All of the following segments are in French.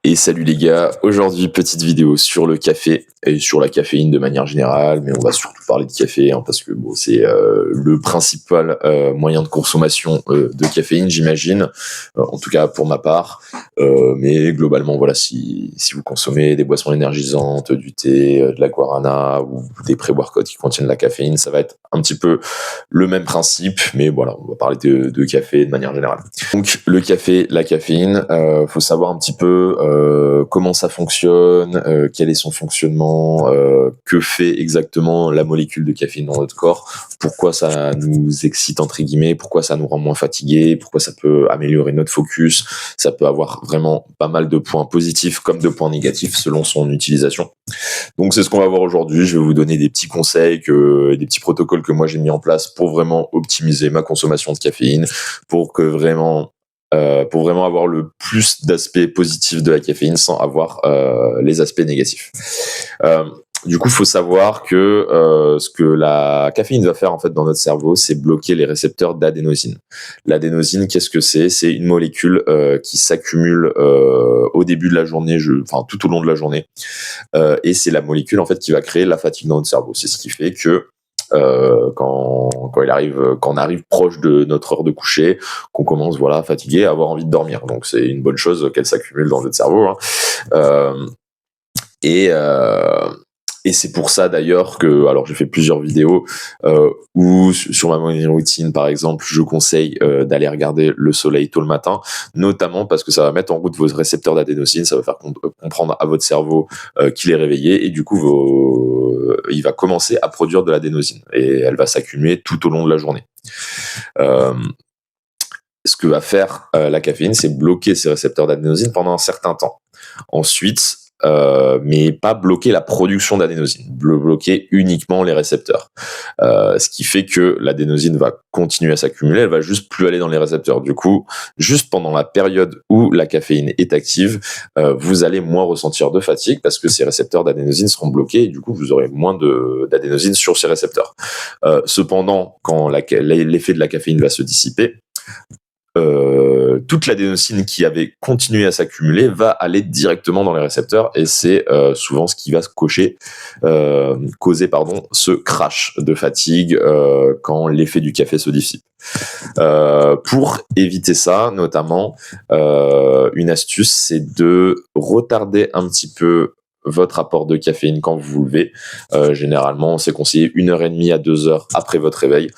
Et salut les gars, aujourd'hui petite vidéo sur le café et sur la caféine de manière générale, mais on va surtout parler de café parce que bon, c'est le principal moyen de consommation de caféine, j'imagine, en tout cas pour ma part. Mais globalement, voilà, si vous consommez des boissons énergisantes, du thé, de la guarana ou des pré-workouts qui contiennent de la caféine, ça va être un petit peu le même principe, mais voilà, on va parler de café de manière générale. Donc le café, la caféine, faut savoir un petit peu comment ça fonctionne, quel est son fonctionnement, que fait exactement la molécule de caféine dans notre corps, pourquoi ça nous excite entre guillemets, pourquoi ça nous rend moins fatigués, pourquoi ça peut améliorer notre focus, ça peut avoir vraiment pas mal de points positifs comme de points négatifs selon son utilisation. Donc c'est ce qu'on va voir aujourd'hui, je vais vous donner des petits conseils, des petits protocoles que moi j'ai mis en place pour vraiment optimiser ma consommation de caféine, pour vraiment avoir le plus d'aspects positifs de la caféine sans avoir les aspects négatifs. Du coup, il faut savoir que ce que la caféine va faire en fait dans notre cerveau, c'est bloquer les récepteurs d'adénosine. L'adénosine, qu'est-ce que c'est ? C'est une molécule qui s'accumule au début de la journée, tout au long de la journée, et c'est la molécule en fait qui va créer la fatigue dans notre cerveau. C'est ce qui fait que quand on arrive proche de notre heure de coucher, qu'on commence fatigué, à avoir envie de dormir. Donc c'est une bonne chose qu'elle s'accumule dans notre cerveau. Et c'est pour ça d'ailleurs que, alors j'ai fait plusieurs vidéos où sur ma morning routine par exemple, je conseille d'aller regarder le soleil tôt le matin, notamment parce que ça va mettre en route vos récepteurs d'adénosine, ça va faire comprendre à votre cerveau qu'il est réveillé et du coup il va commencer à produire de l'adénosine et elle va s'accumuler tout au long de la journée. Ce que va faire la caféine, c'est bloquer ces récepteurs d'adénosine pendant un certain temps. Ensuite, mais pas bloquer la production d'adénosine, bloquer uniquement les récepteurs. Ce qui fait que l'adénosine va continuer à s'accumuler, elle va juste plus aller dans les récepteurs. Du coup, juste pendant la période où la caféine est active, vous allez moins ressentir de fatigue parce que ces récepteurs d'adénosine seront bloqués et du coup, vous aurez moins d'adénosine sur ces récepteurs. Cependant, quand l'effet de la caféine va se dissiper, toute l'adénosine qui avait continué à s'accumuler va aller directement dans les récepteurs et c'est souvent ce qui va causer ce crash de fatigue quand l'effet du café se dissipe. Pour éviter ça, notamment, une astuce, c'est de retarder un petit peu votre apport de caféine quand vous vous levez. Généralement, c'est conseillé 1h30 à 2h après votre réveil.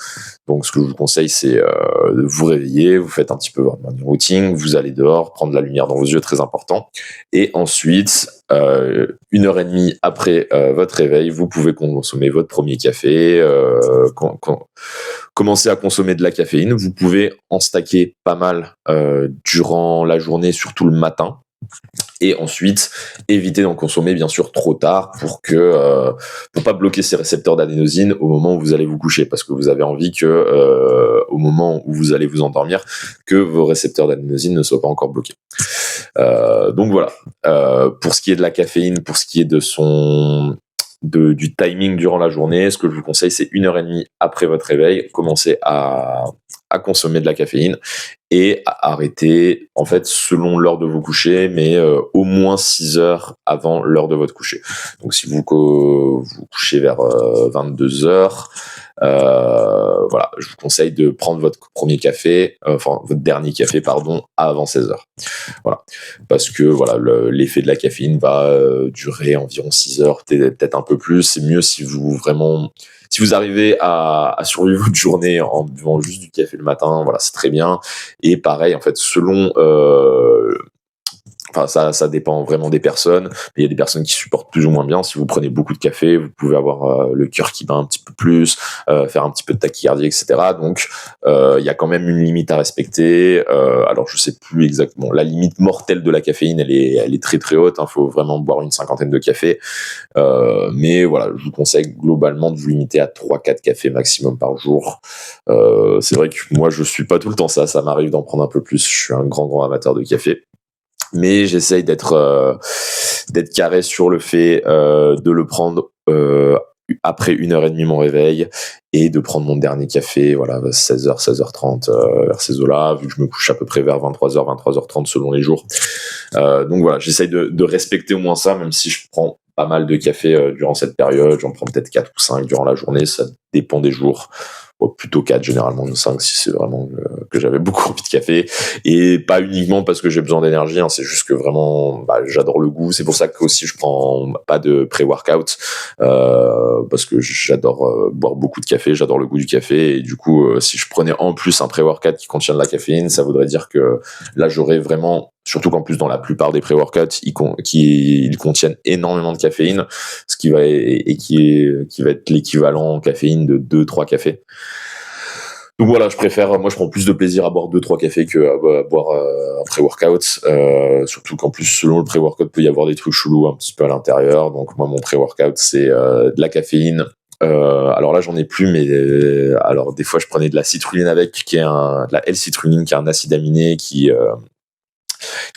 Donc, ce que je vous conseille, c'est de vous réveiller, vous faites un petit peu votre morning routine, vous allez dehors, prendre la lumière dans vos yeux, très important. Et ensuite, 1h30 après votre réveil, vous pouvez consommer votre premier café, commencer à consommer de la caféine. Vous pouvez en stacker pas mal durant la journée, surtout le matin. Et ensuite, éviter d'en consommer bien sûr trop tard pour pas bloquer ces récepteurs d'adénosine au moment où vous allez vous coucher, parce que vous avez envie que au moment où vous allez vous endormir, que vos récepteurs d'adénosine ne soient pas encore bloqués. Donc voilà. Pour ce qui est de la caféine, pour ce qui est du timing durant la journée, ce que je vous conseille, c'est 1h30 après votre réveil, commencez à consommer de la caféine et à arrêter, en fait, selon l'heure de vous coucher, mais au moins 6 heures avant l'heure de votre coucher. Donc, si vous couchez vers 22 heures, voilà, je vous conseille de prendre votre dernier café, avant 16 heures. Voilà. Parce que, voilà, l'effet de la caféine va durer environ 6 heures, peut-être un peu plus. C'est mieux si vous arrivez à survivre votre journée en buvant juste du café le matin, voilà, c'est très bien. Et pareil, en fait, selon ça dépend vraiment des personnes. Il y a des personnes qui supportent plus ou moins bien. Si vous prenez beaucoup de café, vous pouvez avoir le cœur qui bat un petit peu plus, faire un petit peu de tachycardie, etc. Donc, il y a quand même une limite à respecter. Alors, je sais plus exactement. La limite mortelle de la caféine, elle est très très haute. Faut vraiment boire une 50aine de cafés. Mais voilà, je vous conseille globalement de vous limiter à 3-4 cafés maximum par jour. C'est vrai que moi, je suis pas tout le temps ça m'arrive d'en prendre un peu plus. Je suis un grand amateur de café. Mais j'essaye d'être carré sur le fait de le prendre après 1h30 mon réveil et de prendre mon dernier café, voilà, 16h, 16h30, vers ces eaux-là, vu que je me couche à peu près vers 23h, 23h30 selon les jours. Donc voilà, j'essaye de respecter au moins ça, même si je prends pas mal de café durant cette période. J'en prends peut-être 4 ou 5 durant la journée, ça dépend des jours. Bon, plutôt 4 généralement, 5 si c'est vraiment que j'avais beaucoup envie de café. Et pas uniquement parce que j'ai besoin d'énergie, hein, c'est juste que vraiment j'adore le goût. C'est pour ça que aussi je prends pas de pré-workout, parce que j'adore boire beaucoup de café, j'adore le goût du café. Et du coup, si je prenais en plus un pré-workout qui contient de la caféine, ça voudrait dire que là j'aurais vraiment, surtout qu'en plus dans la plupart des pré-workouts, ils contiennent énormément de caféine, ce qui va qui va être l'équivalent en caféine de 2-3 cafés. Donc voilà, moi je prends plus de plaisir à boire 2-3 cafés que à boire un pré-workout, surtout qu'en plus selon le pré-workout peut y avoir des trucs chelous un petit peu à l'intérieur. Donc moi mon pré-workout c'est de la caféine. Alors là j'en ai plus, mais alors des fois je prenais de la citrulline avec, de la L-citrulline, qui est un acide aminé qui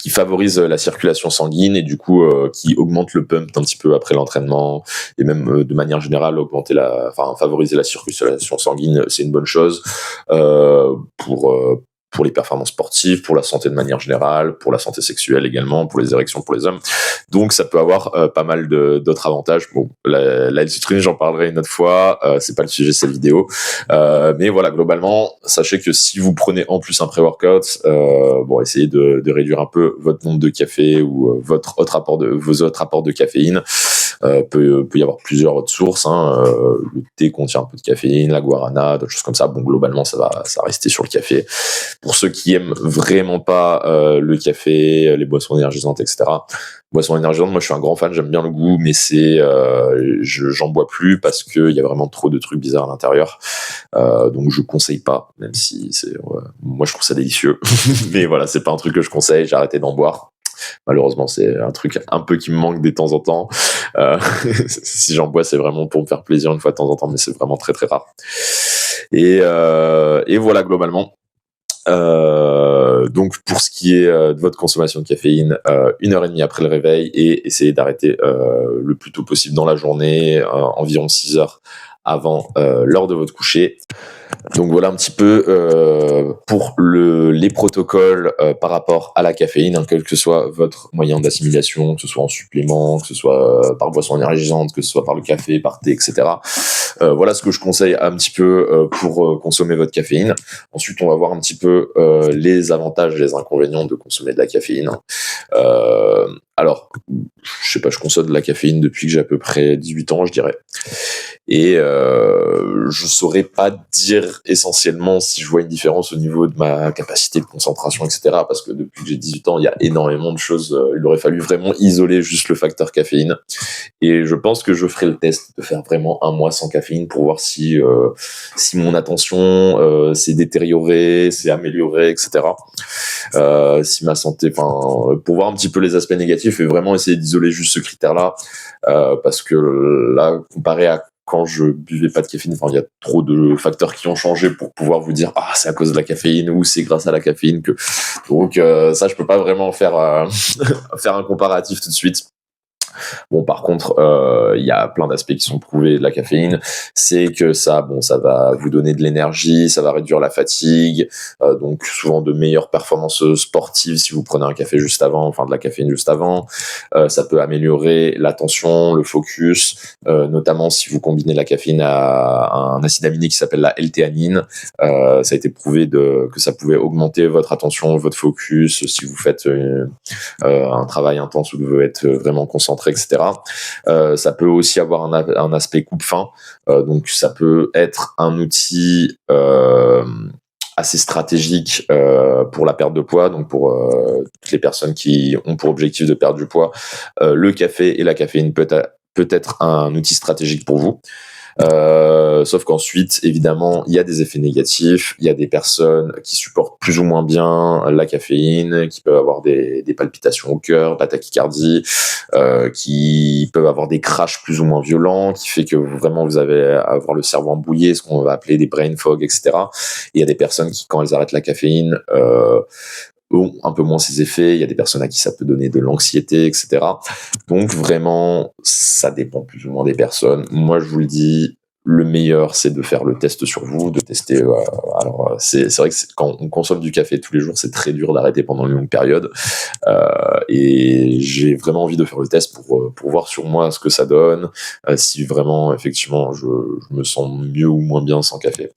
favorise la circulation sanguine et du coup qui augmente le pump un petit peu après l'entraînement, et même de manière générale favoriser la circulation sanguine, c'est une bonne chose pour les performances sportives, pour la santé de manière générale, pour la santé sexuelle également, pour les érections pour les hommes. Donc ça peut avoir pas mal d'autres avantages. Bon, la L-citrulline, j'en parlerai une autre fois, c'est pas le sujet de cette vidéo. Mais voilà, globalement, sachez que si vous prenez en plus un pré-workout, essayez de réduire un peu votre nombre de café ou vos autres apports de caféine. Peut y avoir plusieurs autres sources, hein. Le thé contient un peu de caféine, la guarana, d'autres choses comme ça. Bon, globalement, ça va rester sur le café. Pour ceux qui aiment vraiment pas le café, les boissons énergisantes, etc. Boissons énergisantes, moi je suis un grand fan, j'aime bien le goût, mais j'en bois plus parce qu'il y a vraiment trop de trucs bizarres à l'intérieur. Donc je conseille pas, même si moi je trouve ça délicieux. Mais voilà, c'est pas un truc que je conseille, j'ai arrêté d'en boire. Malheureusement, c'est un truc un peu qui me manque de temps en temps. Si j'en bois, c'est vraiment pour me faire plaisir une fois de temps en temps, mais c'est vraiment très très rare. Et voilà, globalement. Donc pour ce qui est de votre consommation de caféine, 1h30 après le réveil, et essayez d'arrêter le plus tôt possible dans la journée, environ 6 heures avant l'heure de votre coucher. Donc voilà un petit peu pour les protocoles par rapport à la caféine, hein, quel que soit votre moyen d'assimilation, que ce soit en supplément, que ce soit par boisson énergisante, que ce soit par le café, par thé, etc. Voilà ce que je conseille un petit peu pour consommer votre caféine. Ensuite, on va voir un petit peu les avantages et les inconvénients de consommer de la caféine. Alors, je sais pas, je consomme de la caféine depuis que j'ai à peu près 18 ans, je dirais. Et je saurais pas dire essentiellement si je vois une différence au niveau de ma capacité de concentration, etc. Parce que depuis que j'ai 18 ans, il y a énormément de choses. Il aurait fallu vraiment isoler juste le facteur caféine. Et je pense que je ferai le test de faire vraiment un mois sans caféine pour voir si mon attention s'est détériorée, s'est améliorée, etc. Si ma santé, pour voir un petit peu les aspects négatifs et vraiment essayer d'isoler juste ce critère-là, parce que là, comparé à quand je buvais pas de caféine, il y a trop de facteurs qui ont changé pour pouvoir vous dire c'est à cause de la caféine ou c'est grâce à la caféine que. Donc ça, je peux pas vraiment faire faire un comparatif tout de suite. Bon, par contre, il y a plein d'aspects qui sont prouvés de la caféine. C'est que ça va vous donner de l'énergie, ça va réduire la fatigue, donc souvent de meilleures performances sportives si vous prenez un café juste avant, de la caféine juste avant. Ça peut améliorer l'attention, le focus, notamment si vous combinez la caféine à un acide aminé qui s'appelle la L-théanine. Ça a été prouvé que ça pouvait augmenter votre attention, votre focus, si vous faites un travail intense où vous devez être vraiment concentré, etc. Ça peut aussi avoir un aspect coupe-faim, donc ça peut être un outil assez stratégique pour la perte de poids, donc pour toutes les personnes qui ont pour objectif de perdre du poids, le café et la caféine peut être un outil stratégique pour vous. Sauf qu'ensuite, évidemment, il y a des effets négatifs. Il y a des personnes qui supportent plus ou moins bien la caféine, qui peuvent avoir des palpitations au cœur, de la tachycardie, qui peuvent avoir des crashs plus ou moins violents, qui fait que vraiment vous avez à avoir le cerveau embouillé, ce qu'on va appeler des brain fog, etc. Et il y a des personnes qui, quand elles arrêtent la caféine, ont un peu moins ces effets. Il y a des personnes à qui ça peut donner de l'anxiété, etc. Donc vraiment, ça dépend plus ou moins des personnes. Moi, je vous le dis, le meilleur, c'est de faire le test sur vous, de tester. Alors, c'est vrai que quand on consomme du café tous les jours, c'est très dur d'arrêter pendant une longue période. Et j'ai vraiment envie de faire le test pour voir sur moi ce que ça donne, si vraiment, effectivement, je me sens mieux ou moins bien sans café.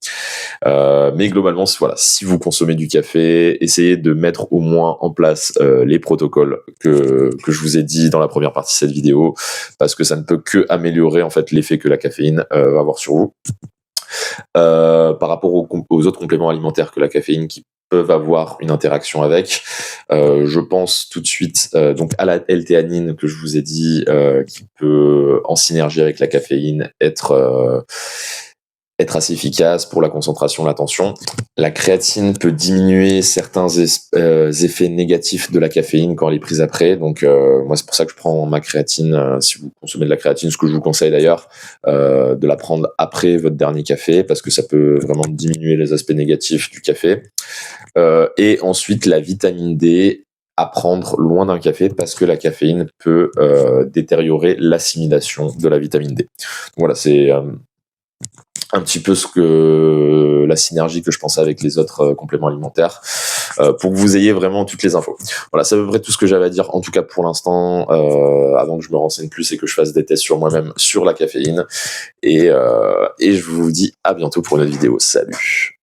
Mais globalement, voilà, si vous consommez du café, essayez de mettre au moins en place les protocoles que je vous ai dit dans la première partie de cette vidéo, parce que ça ne peut que améliorer en fait l'effet que la caféine va avoir sur vous. Par rapport aux autres compléments alimentaires que la caféine qui peuvent avoir une interaction avec, je pense tout de suite donc à la L-théanine que je vous ai dit, qui peut en synergie avec la caféine être assez efficace pour la concentration, l'attention. La créatine peut diminuer certains effets négatifs de la caféine quand elle est prise après. Donc, moi, c'est pour ça que je prends ma créatine. Si vous consommez de la créatine, ce que je vous conseille d'ailleurs, de la prendre après votre dernier café, parce que ça peut vraiment diminuer les aspects négatifs du café. Et ensuite, la vitamine D à prendre loin d'un café, parce que la caféine peut détériorer l'assimilation de la vitamine D. Donc, voilà, c'est un petit peu la synergie que je pensais avec les autres compléments alimentaires, pour que vous ayez vraiment toutes les infos. Voilà, c'est à peu près tout ce que j'avais à dire, en tout cas pour l'instant, avant que je me renseigne plus et que je fasse des tests sur moi-même sur la caféine. Et je vous dis à bientôt pour une autre vidéo. Salut!